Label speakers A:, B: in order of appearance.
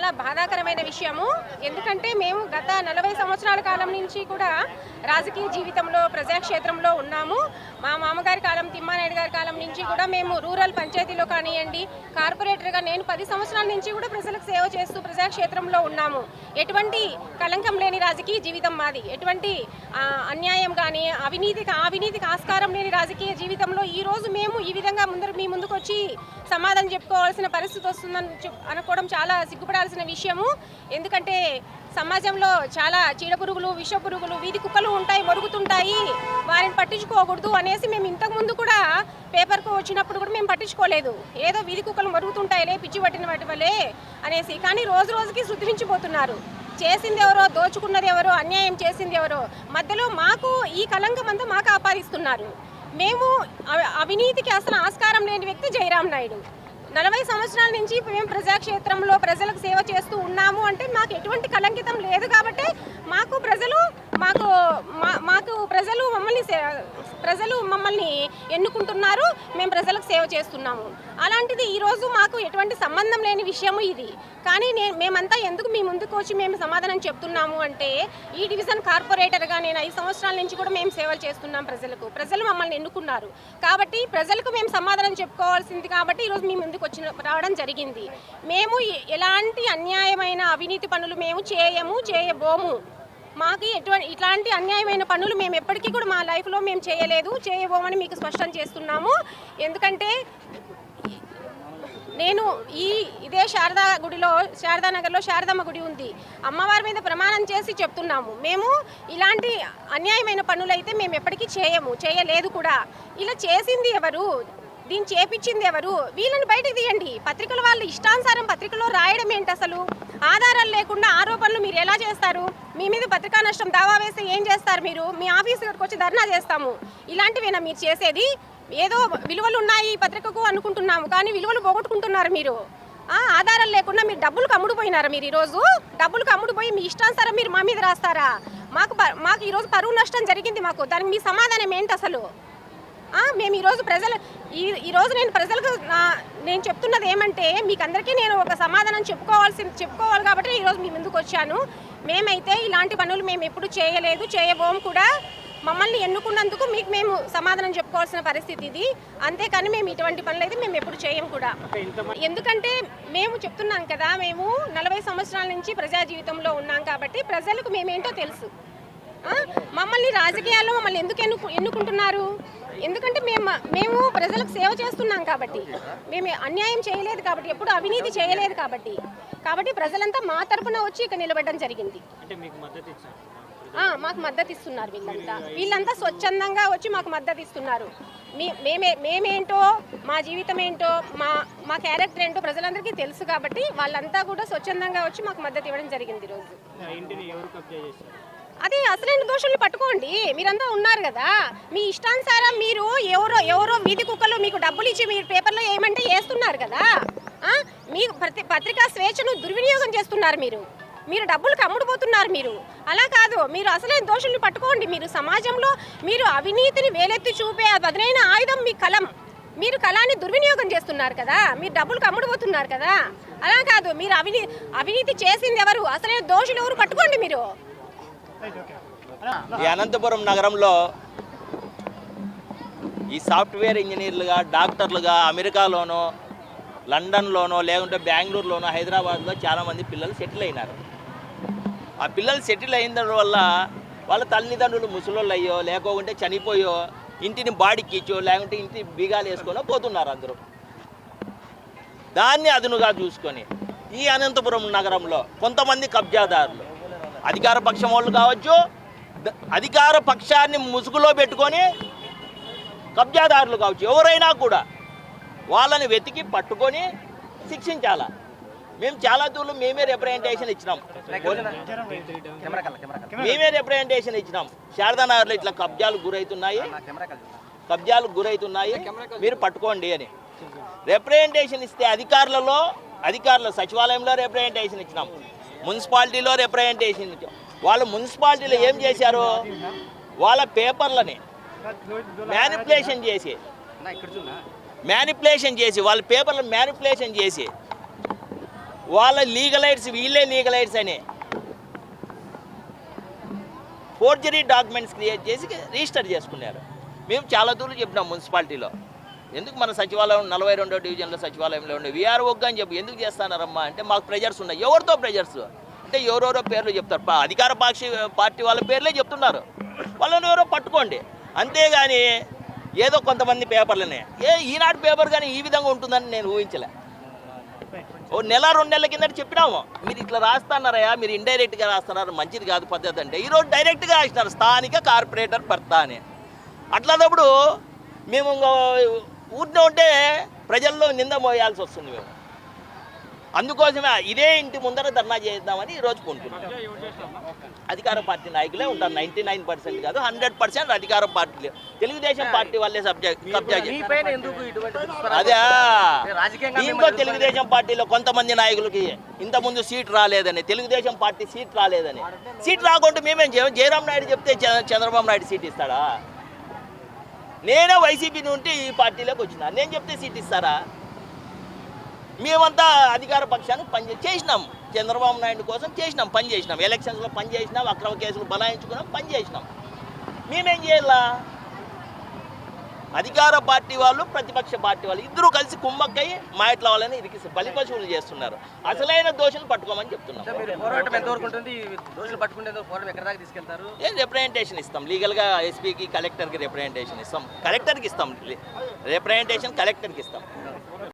A: చాలా బాధాకరమైన విషయము. ఎందుకంటే మేము గత 40 సంవత్సరాల కాలం నుంచి కూడా రాజకీయ జీవితంలో ప్రజాక్షేత్రంలో ఉన్నాము. మా మామగారి కాలం, తిమ్మానాయుడు గారి కాలం నుంచి కూడా మేము రూరల్ పంచాయతీలో కానివ్వండి, కార్పొరేటర్గా నేను 10 సంవత్సరాల నుంచి కూడా ప్రజలకు సేవ చేస్తూ ప్రజాక్షేత్రంలో ఉన్నాము. ఎటువంటి కళంకం లేని రాజకీయ జీవితం మాది. ఎటువంటి అన్యాయం కానీ అవినీతికి ఆస్కారం లేని రాజకీయ జీవితంలో ఈరోజు మేము ఈ విధంగా మీ ముందుకు వచ్చి సమాధానం చెప్పుకోవాల్సిన పరిస్థితి వస్తుందని అనుకోవడం చాలా సిగ్గుపడాల్సిన విషయము. ఎందుకంటే సమాజంలో చాలా చీడపురుగులు, విషపురుగులు, వీధి కుక్కలు ఉంటాయి, మొరుగుతుంటాయి, వారిని పట్టించుకోకూడదు అనేసి మేము ఇంతకుముందు కూడా పేపర్కు వచ్చినప్పుడు కూడా మేము పట్టించుకోలేదు. ఏదో వీధి కుక్కలు మరుగుతుంటాయిలే, పిచ్చి పట్టిన వాటి వల్లే అనేసి. కానీ రోజు రోజుకి శృతిమించిపోతున్నారు. చేసింది ఎవరో, దోచుకున్నది ఎవరో, అన్యాయం చేసింది ఎవరో, మధ్యలో మాకు ఈ కళంకం అంతా మాకు ఆపాదిస్తున్నారు. మేము అవినీతికి అసలు ఆస్కారం లేని వ్యక్తి జయరాం నాయుడు. 40 సంవత్సరాల నుంచి మేము ప్రజాక్షేత్రంలో ప్రజలకు సేవ చేస్తూ ఉన్నాము అంటే మాకు ఎటువంటి కళంకితం లేదు. కాబట్టి ప్రజలు మమ్మల్ని ఎన్నుకుంటున్నారు, మేము ప్రజలకు సేవ చేస్తున్నాము. అలాంటిది ఈరోజు మాకు ఎటువంటి సంబంధం లేని విషయము ఇది. కానీ మేమంతా ఎందుకు మీ ముందుకు వచ్చి మేము సమాధానం చెప్తున్నాము అంటే, ఈ డివిజన్ కార్పొరేటర్గా నేను 5 సంవత్సరాల నుంచి కూడా మేము సేవలు చేస్తున్నాం ప్రజలు మమ్మల్ని ఎన్నుకున్నారు. కాబట్టి ప్రజలకు మేము సమాధానం చెప్పుకోవాల్సింది కాబట్టి ఈరోజు మీ ముందుకు రావడం జరిగింది. మేము ఎలాంటి అన్యాయమైన అవినీతి పనులు మేము చేయబోము. మాకు ఇట్లాంటి అన్యాయమైన పనులు మేము ఎప్పటికీ కూడా మా లైఫ్లో మేము చేయబోమని మీకు స్పష్టం చేస్తున్నాము. ఎందుకంటే నేను ఇదే శారదానగర్లో శారదమ్మ గుడి ఉంది. అమ్మవారి మీద ప్రమాణం చేసి చెప్తున్నాము, మేము ఇలాంటి అన్యాయమైన పనులైతే మేము ఎప్పటికీ చేయలేదు కూడా. ఇలా చేసింది ఎవరు, దీన్ని చేపించింది ఎవరు, వీళ్ళని బయటకు తీయండి. పత్రికల వాళ్ళు ఇష్టానుసారం పత్రికలో రాయడం ఏంటి? అసలు ఆధారాలు లేకుండా ఆరోపణలు మీరు ఎలా చేస్తారు? మీ మీద పత్రికా నష్టం దావా వేస్తే ఏం చేస్తారు మీరు? మీ ఆఫీస్ దగ్గరకు వచ్చి ధర్నా చేస్తాము. ఇలాంటివేనా మీరు చేసేది? ఏదో విలువలు ఉన్నాయి ఈ పత్రికకు అనుకుంటున్నాము, కానీ విలువలు పోగొట్టుకుంటున్నారు మీరు. ఆధారాలు లేకుండా మీరు డబ్బులకు అమ్ముడుపోయినారా? మీరు ఈరోజు డబ్బులకు అమ్ముడుపోయి మీ ఇష్టానుసారం మీరు మా మీద రాస్తారా? మాకు ఈరోజు పరువు నష్టం జరిగింది. దానికి మీ సమాధానం ఏంటి అసలు? మేము ఈరోజు నేను ప్రజలకు నేను చెప్తున్నది ఏమంటే, మీకు అందరికీ నేను ఒక సమాధానం చెప్పుకోవాలి కాబట్టి ఈరోజు మీ ముందుకు వచ్చాను. మేమైతే ఇలాంటి పనులు మేము ఎప్పుడు చేయబోము కూడా. మమ్మల్ని ఎన్నుకున్నందుకు మీకు మేము సమాధానం చెప్పుకోవాల్సిన పరిస్థితి ఇది. అంతేకాని మేము ఇటువంటి పనులు అయితే మేము ఎప్పుడు చేయము కూడా. ఎందుకంటే మేము చెప్తున్నాం కదా, మేము 40 సంవత్సరాల నుంచి ప్రజా జీవితంలో ఉన్నాం కాబట్టి ప్రజలకు మేమేంటో తెలుసు. మమ్మల్ని రాజకీయాల్లో ఎందుకు ఎన్నుకుంటున్నారు? ఎందుకంటే మేము ప్రజలకు సేవ చేస్తున్నాం కాబట్టి, మేము అన్యాయం చేయలేదు కాబట్టి, ఎప్పుడు అవినీతి చేయలేదు కాబట్టి ప్రజలంతా మా తరపున వచ్చి ఇక్కడ నిలబడడం జరిగింది. మాకు మద్దతు ఇస్తున్నారు. వీళ్ళంతా స్వచ్ఛందంగా వచ్చి మాకు మద్దతు ఇస్తున్నారు. మేమేంటో, మా జీవితం ఏంటో, మా క్యారెక్టర్ ఏంటో ప్రజలందరికీ తెలుసు కాబట్టి వాళ్ళంతా కూడా స్వచ్ఛందంగా వచ్చి మాకు మద్దతు ఇవ్వడం జరిగింది. ఈరోజు అదే అసలైన దోషుల్ని పట్టుకోండి. మీరంతా ఉన్నారు కదా, మీ ఇష్టానుసారం మీరు ఎవరో వీధి కుక్కలు మీకు డబ్బులు ఇచ్చి మీరు పేపర్లో ఏమంటే వేస్తున్నారు కదా. మీ పత్రికా స్వేచ్ఛను దుర్వినియోగం చేస్తున్నారు. మీరు డబ్బులకు అమ్ముడుపోతున్నారు. మీరు అలా కాదు, మీరు అసలైన దోషుల్ని పట్టుకోండి. మీరు సమాజంలో మీరు అవినీతిని వేలెత్తి చూపే బదులైన ఆయుధం మీ కలం. మీరు కళాన్ని దుర్వినియోగం చేస్తున్నారు కదా, మీరు డబ్బులకు అమ్ముడుపోతున్నారు కదా. అలా కాదు, మీరు అవినీతి చేసింది ఎవరు, అసలైన దోషులు ఎవరు పట్టుకోండి మీరు.
B: ఈ అనంతపురం నగరంలో ఈ సాఫ్ట్వేర్ ఇంజనీర్లుగా, డాక్టర్లుగా అమెరికాలోనో, లండన్లోనో, లేకుంటే బెంగళూరులోనో, హైదరాబాద్లో చాలామంది పిల్లలు సెటిల్ అయినారు. ఆ పిల్లలు సెటిల్ అయిన వల్ల వాళ్ళ తల్లిదండ్రులు ముసలోళ్ళు అయ్యో, లేకుంటే చనిపోయో, ఇంటిని బాడికి ఇచ్చో, లేకుంటే ఇంటి బీగాలు వేసుకొనో పోతున్నారు అందరూ. దాన్ని అదునుగా చూసుకొని ఈ అనంతపురం నగరంలో కొంతమంది కబ్జాదారులు, అధికార పక్షం వాళ్ళు కావచ్చు, అధికార పక్షాన్ని ముసుగులో పెట్టుకొని కబ్జాదారులు కావచ్చు, ఎవరైనా కూడా వాళ్ళని వెతికి పట్టుకొని శిక్షించాలా. మేము చాలా దూరం మేమే రిప్రజెంటేషన్ ఇచ్చినాం. శారదానగర్లో ఇట్లా కబ్జాలు గురవుతున్నాయి, మీరు పట్టుకోండి అని రిప్రజెంటేషన్ ఇస్తే అధికారుల సచివాలయంలో రిప్రజెంటేషన్ ఇచ్చినాం, మున్సిపాలిటీలో రిప్రజెంటేషన్ ఇచ్చాం. వాళ్ళు మున్సిపాలిటీలో ఏం చేశారు, వాళ్ళ పేపర్లని మ్యానిపులేషన్ చేసి వాళ్ళ పేపర్లను మ్యానిపులేషన్ చేసి వాళ్ళ లీగలైట్స్ వీళ్ళే లీగలైట్స్ అని ఫోర్జరీ డాక్యుమెంట్స్ క్రియేట్ చేసి రిజిస్టర్ చేసుకున్నారు. మేము చాలా దూరం చెప్పినాం మున్సిపాలిటీలో, ఎందుకు మన సచివాలయం 42వ డివిజన్లో సచివాలయంలో ఉండే వీఆర్ఓగా అని చెప్పి ఎందుకు చేస్తున్నారమ్మా అంటే మాకు ప్రెజర్స్ ఉన్నాయి. ఎవరితో ప్రెజర్స్ అంటే ఎవరెవరో పేర్లు చెప్తారు, అధికార పార్టీ వాళ్ళ పేర్లే చెప్తున్నారు, వాళ్ళని ఎవరో పట్టుకోండి. అంతేగాని ఏదో కొంతమంది పేపర్లనే ఈనాడు పేపర్ కానీ ఈ విధంగా ఉంటుందని నేను ఊహించలే. ఓ నెల 2 నెలల కిందట చెప్పినాము, మీరు ఇట్లా రాస్తున్నారయ్యా, మీరు ఇండైరెక్ట్గా రాస్తున్నారు, మంచిది కాదు పద్ధతి అంటే. ఈరోజు డైరెక్ట్గా రాసినారు స్థానిక కార్పొరేటర్ భర్త అని. అట్లాదప్పుడు మేము ఊరిలో ఉంటే ప్రజల్లో నింద మోయాల్సి వస్తుంది. మేము అందుకోసమే ఇదే ఇంటి ముందర ధర్నా చేద్దామని ఈరోజు కొంటున్నాం. అధికార పార్టీ నాయకులే ఉంటారు, 99% కాదు 100% అధికార పార్టీలే. తెలుగుదేశం పార్టీ వాళ్ళే కబ్జా అదే దీంట్లో తెలుగుదేశం పార్టీలో కొంతమంది నాయకులకి ఇంతకుముందు సీట్ రాలేదని, తెలుగుదేశం పార్టీ సీట్ రాలేదని. సీట్ రాకుంటే మేమేం చేయం? జయరాం నాయుడు చెప్తే చంద్రబాబు నాయుడు సీట్ ఇస్తాడా? నేనే వైసీపీ నుండి ఈ పార్టీలోకి వచ్చినా, నేను చెప్తే సీట్ ఇస్తారా? మేమంతా అధికార పక్షానికి చేసినాం, చంద్రబాబు నాయుడు కోసం చేసినాం, పని చేసినాం, ఎలక్షన్స్లో పని చేసినాం, అక్రమ కేసులు బనాయించుకున్నాం, పని చేసినాం. మేమేం చేయాలా? అధికార పార్టీ వాళ్ళు ప్రతిపక్ష పార్టీ వాళ్ళు ఇద్దరు కలిసి కుమ్మక్కయ్యి మా ఇట్లా వాళ్ళని ఇరికి బలిపశువులు చేస్తున్నారు. అసలైన దోషులు పట్టుకోమని చెప్తున్నాం. ఏం రిప్రజెంటేషన్ ఇస్తాం, లీగల్గా ఎస్పీకి కలెక్టర్కి రిప్రజెంటేషన్ ఇస్తాం, కలెక్టర్కి ఇస్తాం, రిప్రజెంటేషన్ కలెక్టర్కి ఇస్తాం.